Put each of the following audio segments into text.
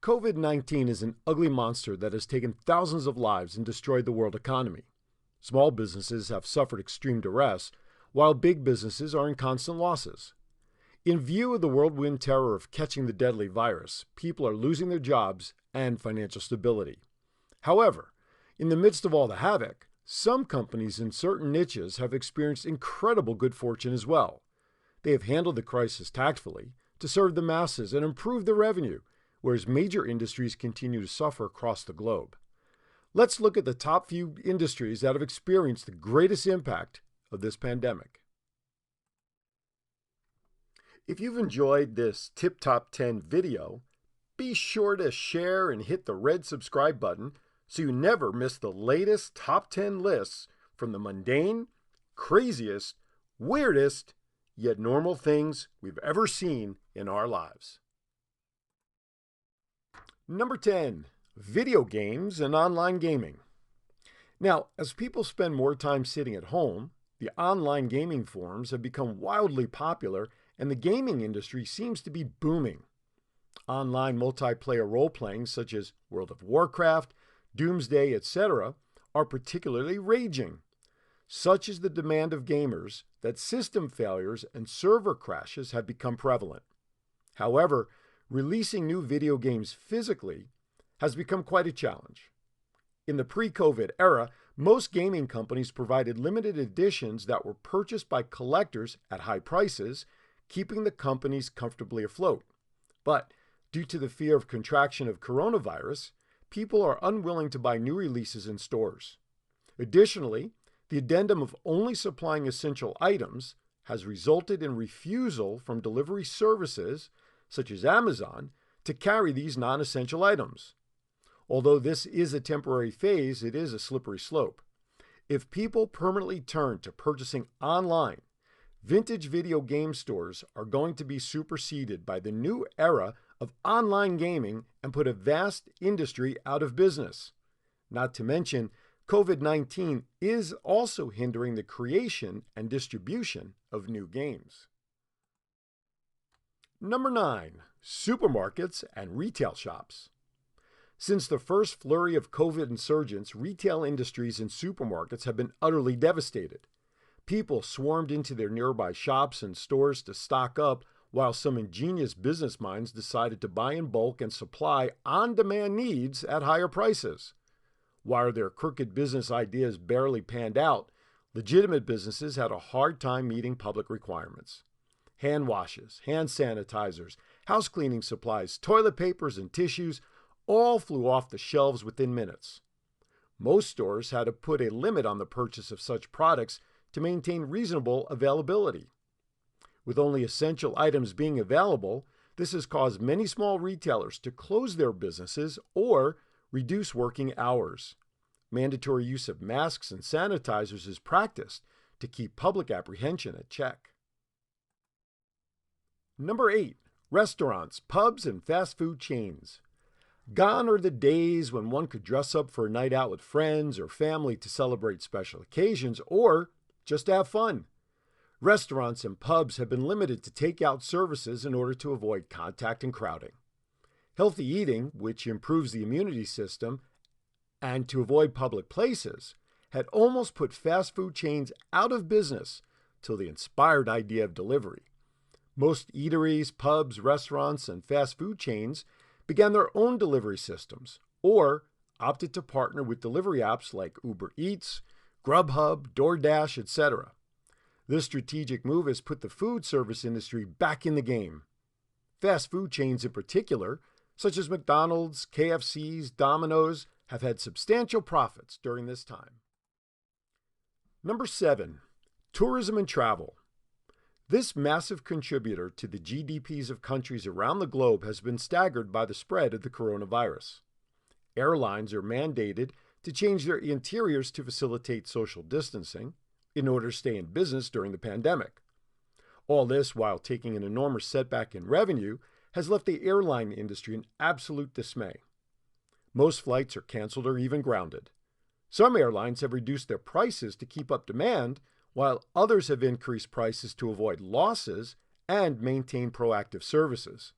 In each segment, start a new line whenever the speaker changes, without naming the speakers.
COVID-19 is an ugly monster that has taken thousands of lives and destroyed the world economy. Small businesses have suffered extreme duress, while big businesses are in constant losses. In view of the whirlwind terror of catching the deadly virus, people are losing their jobs and financial stability. However, in the midst of all the havoc, some companies in certain niches have experienced incredible good fortune as well. They have handled the crisis tactfully to serve the masses and improve their revenue, whereas major industries continue to suffer across the globe. Let's look at the top few industries that have experienced the greatest impact of this pandemic. If you've enjoyed this Tip Top 10 video, be sure to share and hit the red subscribe button so you never miss the latest top 10 lists from the mundane, craziest, weirdest, yet normal things we've ever seen in our lives. Number 10, video games and online gaming. Now, as people spend more time sitting at home, the online gaming forums have become wildly popular and the gaming industry seems to be booming. Online multiplayer role-playing such as World of Warcraft, Doomsday, etc. are particularly raging. Such is the demand of gamers that system failures and server crashes have become prevalent. However, releasing new video games physically has become quite a challenge. In the pre-COVID era, most gaming companies provided limited editions that were purchased by collectors at high prices, keeping the companies comfortably afloat. But due to the fear of contraction of coronavirus, people are unwilling to buy new releases in stores. Additionally, the addendum of only supplying essential items has resulted in refusal from delivery services, such as Amazon, to carry these non-essential items. Although this is a temporary phase, it is a slippery slope. If people permanently turn to purchasing online, vintage video game stores are going to be superseded by the new era of online gaming and put a vast industry out of business. Not to mention, COVID-19 is also hindering the creation and distribution of new games. Number 9, supermarkets and retail shops. Since the first flurry of COVID insurgents, retail industries and supermarkets have been utterly devastated. People swarmed into their nearby shops and stores to stock up, while some ingenious business minds decided to buy in bulk and supply on-demand needs at higher prices. While their crooked business ideas barely panned out, legitimate businesses had a hard time meeting public requirements. Hand washes, hand sanitizers, house cleaning supplies, toilet papers, and tissues all flew off the shelves within minutes. Most stores had to put a limit on the purchase of such products to maintain reasonable availability. With only essential items being available, this has caused many small retailers to close their businesses or reduce working hours. Mandatory use of masks and sanitizers is practiced to keep public apprehension at check. Number 8, restaurants, pubs, and fast food chains. Gone are the days when one could dress up for a night out with friends or family to celebrate special occasions or just have fun. Restaurants and pubs have been limited to takeout services in order to avoid contact and crowding. Healthy eating, which improves the immunity system, and to avoid public places, had almost put fast food chains out of business till the inspired idea of delivery. Most eateries, pubs, restaurants, and fast food chains began their own delivery systems or opted to partner with delivery apps like Uber Eats, Grubhub, DoorDash, etc. This strategic move has put the food service industry back in the game. Fast food chains in particular, such as McDonald's, KFC's, Domino's, have had substantial profits during this time. Number 7, tourism and travel. This massive contributor to the GDPs of countries around the globe has been staggered by the spread of the coronavirus. Airlines are mandated to change their interiors to facilitate social distancing in order to stay in business during the pandemic. All this, while taking an enormous setback in revenue, has left the airline industry in absolute dismay. Most flights are canceled or even grounded. Some airlines have reduced their prices to keep up demand, while others have increased prices to avoid losses and maintain proactive services.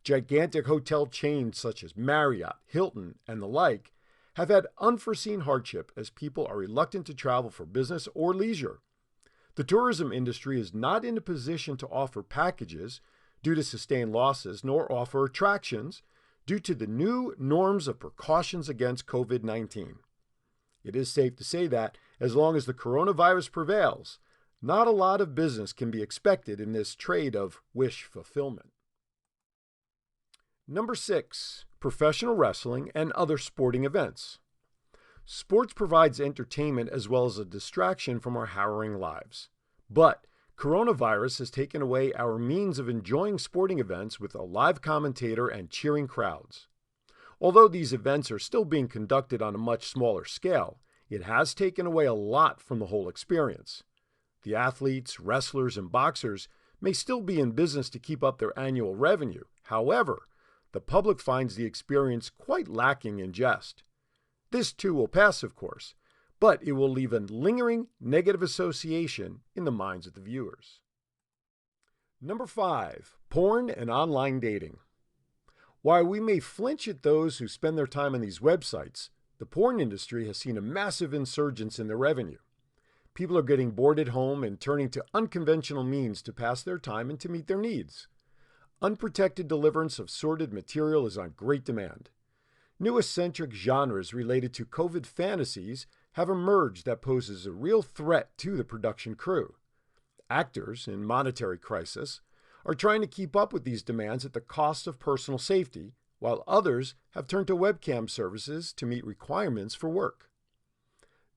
Gigantic hotel chains such as Marriott, Hilton, and the like have had unforeseen hardship as people are reluctant to travel for business or leisure. The tourism industry is not in a position to offer packages due to sustained losses, nor offer attractions due to the new norms of precautions against COVID-19. It is safe to say that, as long as the coronavirus prevails, not a lot of business can be expected in this trade of wish fulfillment. Number 6, professional wrestling and other sporting events. Sports provides entertainment as well as a distraction from our harrowing lives. But coronavirus has taken away our means of enjoying sporting events with a live commentator and cheering crowds. Although these events are still being conducted on a much smaller scale, it has taken away a lot from the whole experience. The athletes, wrestlers, and boxers may still be in business to keep up their annual revenue. However, the public finds the experience quite lacking in jest. This too will pass, of course, but it will leave a lingering negative association in the minds of the viewers. Number 5, porn and online dating. While we may flinch at those who spend their time on these websites, the porn industry has seen a massive insurgence in their revenue. People are getting bored at home and turning to unconventional means to pass their time and to meet their needs. Unprotected deliverance of sordid material is on great demand. New eccentric genres related to COVID fantasies have emerged that poses a real threat to the production crew. Actors, in monetary crisis, are trying to keep up with these demands at the cost of personal safety, while others have turned to webcam services to meet requirements for work.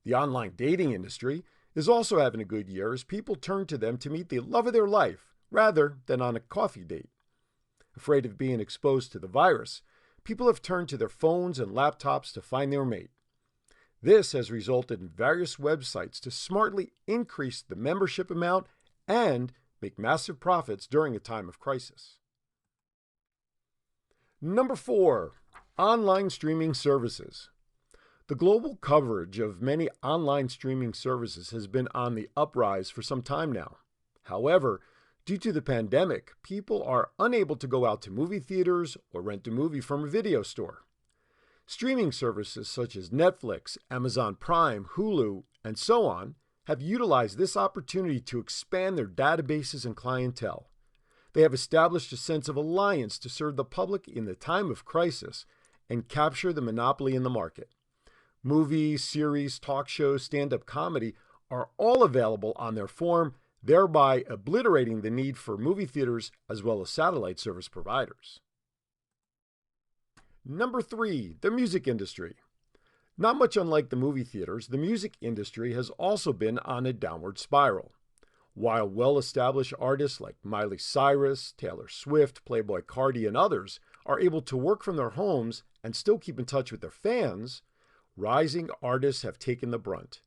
The online dating industry is also having a good year as people turn to them to meet the love of their life rather than on a coffee date. Afraid of being exposed to the virus, people have turned to their phones and laptops to find their mate. This has resulted in various websites to smartly increase the membership amount and make massive profits during a time of crisis. Number 4, online streaming services. The global coverage of many online streaming services has been on the uprise for some time now. However, due to the pandemic, people are unable to go out to movie theaters or rent a movie from a video store. Streaming services such as Netflix, Amazon Prime, Hulu, and so on have utilized this opportunity to expand their databases and clientele. They have established a sense of alliance to serve the public in the time of crisis and capture the monopoly in the market. Movies, series, talk shows, stand-up comedy are all available on their form, thereby obliterating the need for movie theaters as well as satellite service providers. Number 3, the music industry. Not much unlike the movie theaters, the music industry has also been on a downward spiral. While well-established artists like Miley Cyrus, Taylor Swift, Playboi Carti, and others are able to work from their homes and still keep in touch with their fans, rising artists have taken the brunt.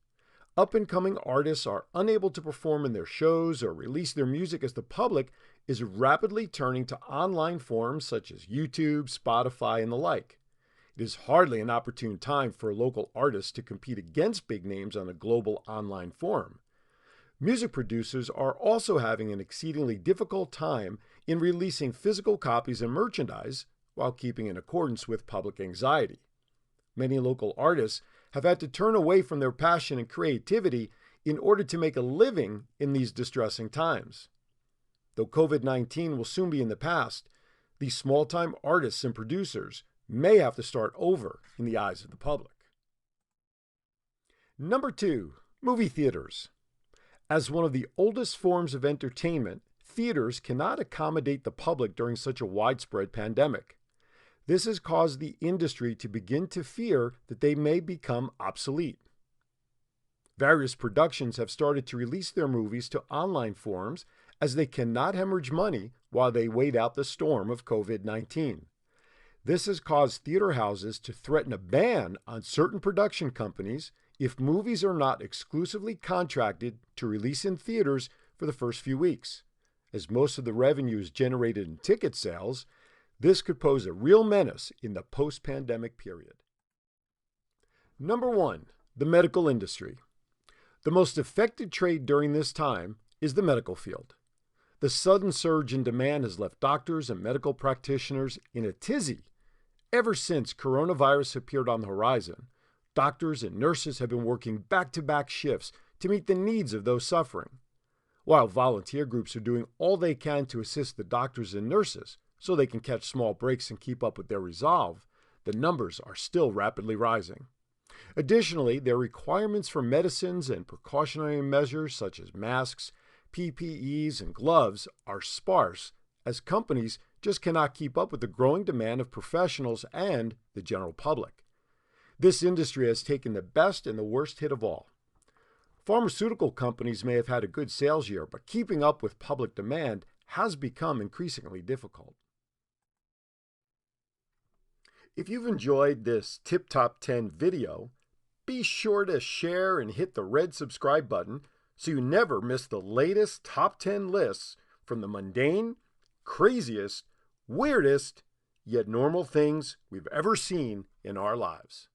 Up-and-coming artists are unable to perform in their shows or release their music as the public is rapidly turning to online forums such as YouTube, Spotify, and the like. It is hardly an opportune time for local artists to compete against big names on a global online forum. Music producers are also having an exceedingly difficult time in releasing physical copies and merchandise while keeping in accordance with public anxiety. Many local artists have had to turn away from their passion and creativity in order to make a living in these distressing times. Though COVID-19 will soon be in the past, these small-time artists and producers may have to start over in the eyes of the public. Number 2, movie theaters. As one of the oldest forms of entertainment, theaters cannot accommodate the public during such a widespread pandemic. This has caused the industry to begin to fear that they may become obsolete. Various productions have started to release their movies to online forums as they cannot hemorrhage money while they wait out the storm of COVID-19. This has caused theater houses to threaten a ban on certain production companies if movies are not exclusively contracted to release in theaters for the first few weeks. As most of the revenue is generated in ticket sales, this could pose a real menace in the post-pandemic period. Number 1, the medical industry. The most affected trade during this time is the medical field. The sudden surge in demand has left doctors and medical practitioners in a tizzy. Ever since coronavirus appeared on the horizon, doctors and nurses have been working back-to-back shifts to meet the needs of those suffering. While volunteer groups are doing all they can to assist the doctors and nurses so they can catch small breaks and keep up with their resolve, the numbers are still rapidly rising. Additionally, their requirements for medicines and precautionary measures such as masks, PPEs, and gloves are sparse as companies just cannot keep up with the growing demand of professionals and the general public. This industry has taken the best and the worst hit of all. Pharmaceutical companies may have had a good sales year, but keeping up with public demand has become increasingly difficult. If you've enjoyed this Tip Top 10 video, be sure to share and hit the red subscribe button so you never miss the latest top 10 lists from the mundane, craziest, weirdest, yet normal things we've ever seen in our lives.